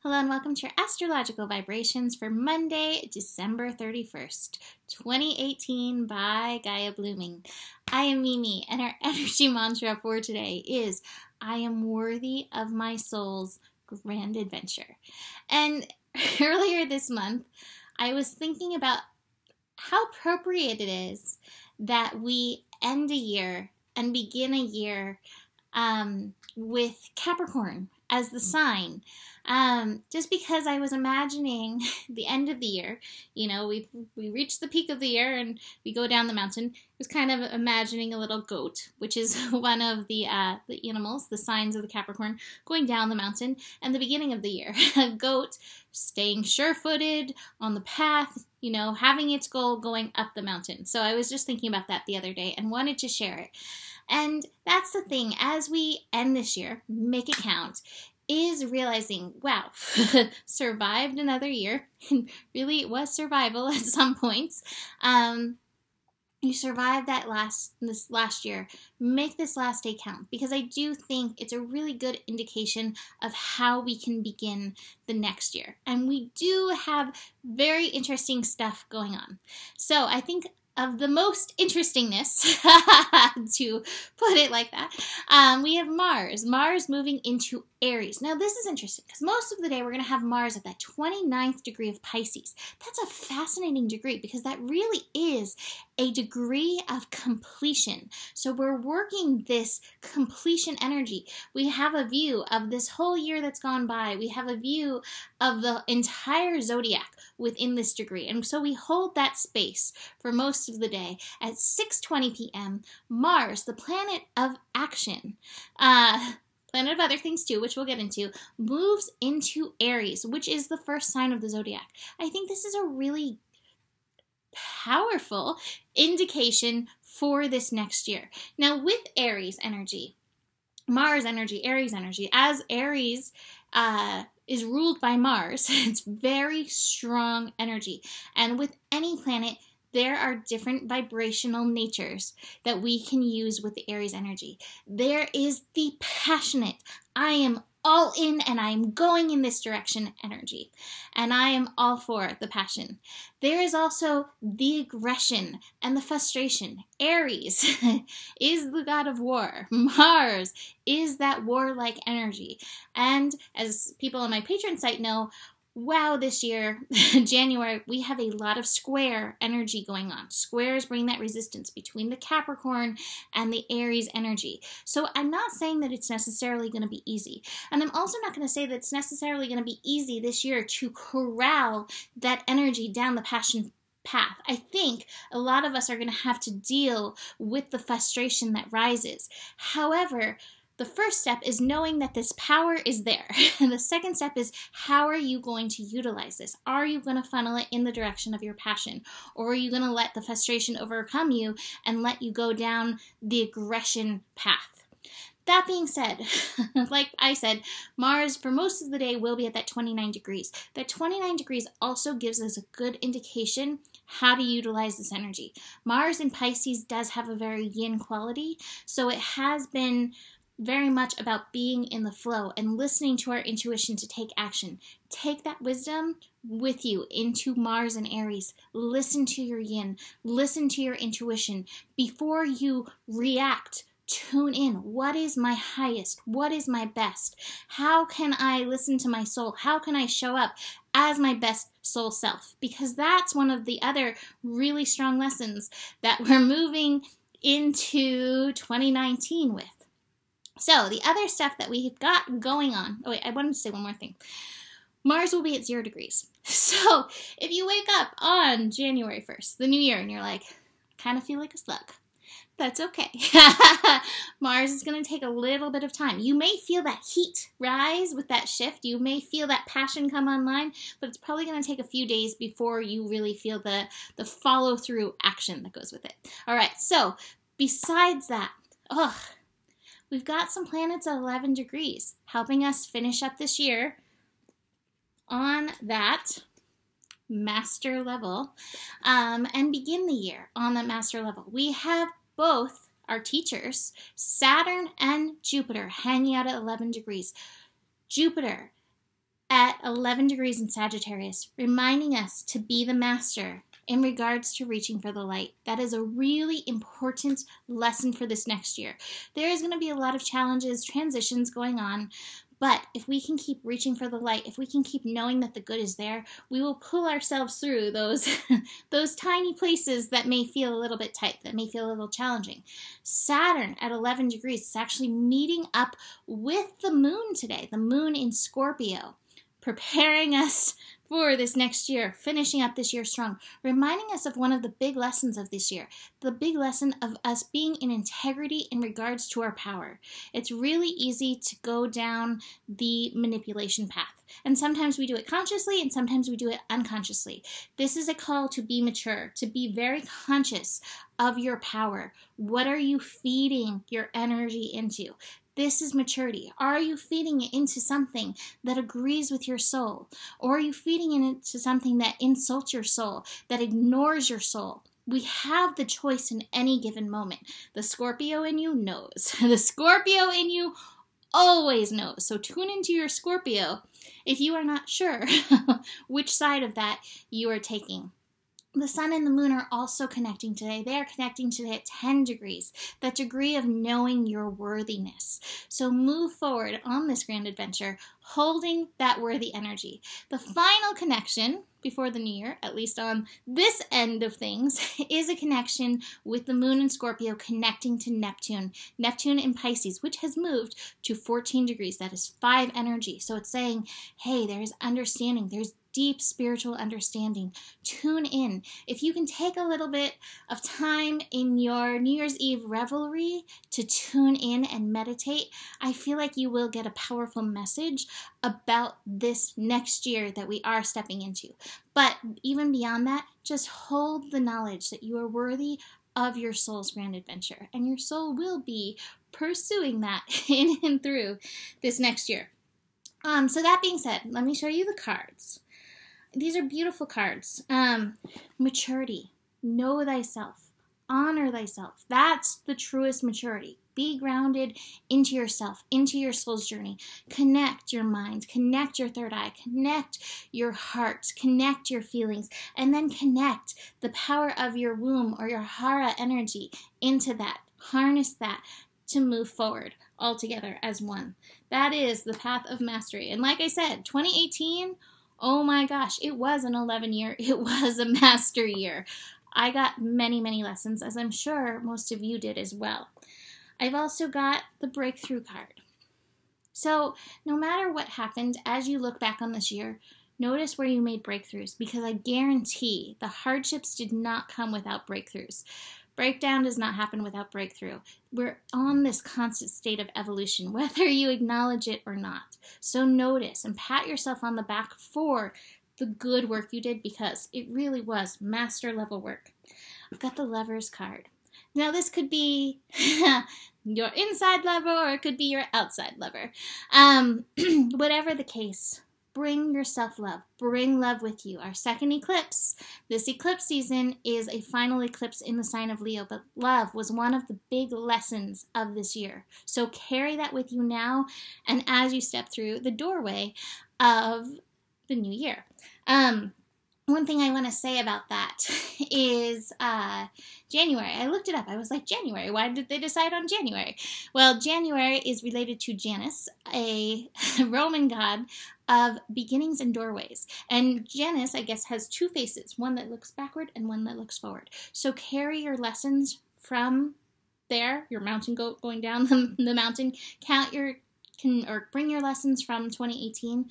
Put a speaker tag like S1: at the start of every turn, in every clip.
S1: Hello and welcome to your astrological vibrations for Monday, December 31st, 2018 by Gaia Blooming. I am Mimi, and our energy mantra for today is, I am worthy of my soul's grand adventure. And earlier this month, I was thinking about how appropriate it is that we end a year and begin a year with Capricorn as the sign. Just because I was imagining the end of the year, we reach the peak of the year and we go down the mountain. I was kind of imagining a little goat, which is one of the animals, the signs of the Capricorn, going down the mountain, and the beginning of the year. A goat staying sure-footed on the path, having its goal going up the mountain. So I was just thinking about that the other day and wanted to share it. And that's the thing, as we end this year, make it count, is realizing, wow, survived another year. Really, it was survival at some points. You survived this last year. Make this last day count, because I do think it's a really good indication of how we can begin the next year. And we do have very interesting stuff going on. So I think of the most interestingness, to put it like that, we have Mars moving into Aries. Now, this is interesting because most of the day we're going to have Mars at that 29th degree of Pisces. That's a fascinating degree because that really is a degree of completion. So we're working this completion energy. We have a view of this whole year that's gone by. We have a view of the entire zodiac within this degree. And so we hold that space for most of the day. At 6:20 p.m., Mars, the planet of action, planet of other things too, which we'll get into, moves into Aries, which is the first sign of the zodiac. I think this is a really powerful indication for this next year. Now, with Aries energy, Mars energy, Aries energy, as Aries is ruled by Mars, it's very strong energy. And with any planet, there are different vibrational natures that we can use with the Aries energy. There is the passionate, I am all in and I am going in this direction energy. And I am all for the passion. There is also the aggression and the frustration. Aries is the god of war. Mars is that warlike energy. And as people on my Patreon site know, wow, this year, January, we have a lot of square energy going on. Squares bring that resistance between the Capricorn and the Aries energy. So I'm not saying that it's necessarily going to be easy. And I'm also not going to say that it's necessarily going to be easy this year to corral that energy down the passion path. I think a lot of us are going to have to deal with the frustration that rises. However, the first step is knowing that this power is there. And the second step is, how are you going to utilize this? Are you going to funnel it in the direction of your passion? Or are you going to let the frustration overcome you and let you go down the aggression path? That being said, like I said, Mars for most of the day will be at that 29 degrees. That 29 degrees also gives us a good indication how to utilize this energy. Mars in Pisces does have a very yin quality, so it has been very much about being in the flow and listening to our intuition to take action. Take that wisdom with you into Mars and Aries. Listen to your yin. Listen to your intuition. Before you react, tune in. What is my highest? What is my best? How can I listen to my soul? How can I show up as my best soul self? Because that's one of the other really strong lessons that we're moving into 2019 with. So the other stuff that we've got going on, oh wait, I wanted to say one more thing. Mars will be at 0 degrees. So if you wake up on January 1st, the new year, and you're like, I kind of feel like a slug, that's okay. Mars is going to take a little bit of time. You may feel that heat rise with that shift. You may feel that passion come online, but it's probably going to take a few days before you really feel the follow-through action that goes with it. All right, so besides that, we've got some planets at 11 degrees, helping us finish up this year on that master level, and begin the year on that master level. We have both our teachers, Saturn and Jupiter, hanging out at 11 degrees. Jupiter at 11 degrees in Sagittarius, reminding us to be the master in regards to reaching for the light. That is a really important lesson for this next year. There is going to be a lot of challenges, transitions going on, but if we can keep reaching for the light, if we can keep knowing that the good is there, we will pull ourselves through those, those tiny places that may feel a little bit tight, that may feel a little challenging. Saturn at 11 degrees is actually meeting up with the moon today, the moon in Scorpio, preparing us for this next year, finishing up this year strong, reminding us of one of the big lessons of this year, the big lesson of us being in integrity in regards to our power. It's really easy to go down the manipulation path, and sometimes we do it consciously and sometimes we do it unconsciously. This is a call to be mature, to be very conscious of your power. What are you feeding your energy into? This is maturity. Are you feeding it into something that agrees with your soul? Or are you feeding it into something that insults your soul, that ignores your soul? We have the choice in any given moment. The Scorpio in you knows. The Scorpio in you always knows. So tune into your Scorpio if you are not sure which side of that you are taking. The sun and the moon are also connecting today. They are connecting today at 10 degrees, that degree of knowing your worthiness. So move forward on this grand adventure, holding that worthy energy. The final connection before the new year, at least on this end of things, is a connection with the moon in Scorpio connecting to Neptune. Neptune in Pisces, which has moved to 14 degrees. That is 5 energy. So it's saying, hey, there's understanding. There's deep spiritual understanding. Tune in. If you can take a little bit of time in your New Year's Eve revelry to tune in and meditate, I feel like you will get a powerful message about this next year that we are stepping into. But even beyond that, just hold the knowledge that you are worthy of your soul's grand adventure, and your soul will be pursuing that in and through this next year. So that being said, let me show you the cards. These are beautiful cards. Maturity. Know thyself. Honor thyself. That's the truest maturity. Be grounded into yourself, into your soul's journey. Connect your mind. Connect your third eye. Connect your heart. Connect your feelings. And then connect the power of your womb or your hara energy into that. Harness that to move forward all together as one. That is the path of mastery. And like I said, 2018... oh my gosh, it was an 11 year. It was a master year. I got many, many lessons, as I'm sure most of you did as well. I've also got the breakthrough card. So no matter what happened, as you look back on this year, notice where you made breakthroughs, because I guarantee the hardships did not come without breakthroughs. Breakdown does not happen without breakthrough. We're on this constant state of evolution, whether you acknowledge it or not. So notice and pat yourself on the back for the good work you did, because it really was master level work. I've got the Lovers card. Now this could be your inside lover, or it could be your outside lover. Whatever the case, bring your self-love. Bring love with you. Our second eclipse, this eclipse season, is a final eclipse in the sign of Leo, but love was one of the big lessons of this year. So carry that with you now, and as you step through the doorway of the new year. One thing I want to say about that is January. I looked it up. I was like, January, why did they decide on January? Well, January is related to Janus, a Roman god of beginnings and doorways. And Janus, I guess, has 2 faces, one that looks backward and one that looks forward. So carry your lessons from there, your mountain goat going down the mountain. Bring your lessons from 2018,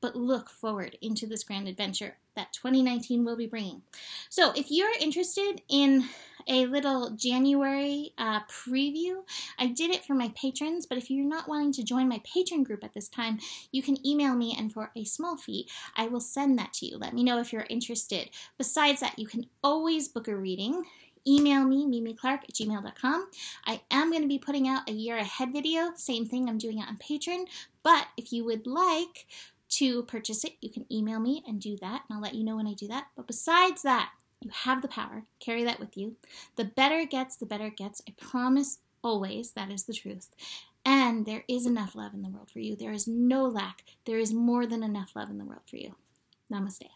S1: but look forward into this grand adventure that 2019 will be bringing. So if you're interested in a little January preview, I did it for my patrons, but if you're not wanting to join my patron group at this time, you can email me, and for a small fee, I will send that to you. Let me know if you're interested. Besides that, you can always book a reading. Email me, mimiclark@gmail.com. I am going to be putting out a year ahead video. Same thing, I'm doing it on Patreon. But if you would like to purchase it, you can email me and do that, and I'll let you know when I do that. But besides that, you have the power. Carry that with you. The better it gets, the better it gets. I promise, always, that is the truth. And there is enough love in the world for you. There is no lack. There is more than enough love in the world for you. Namaste.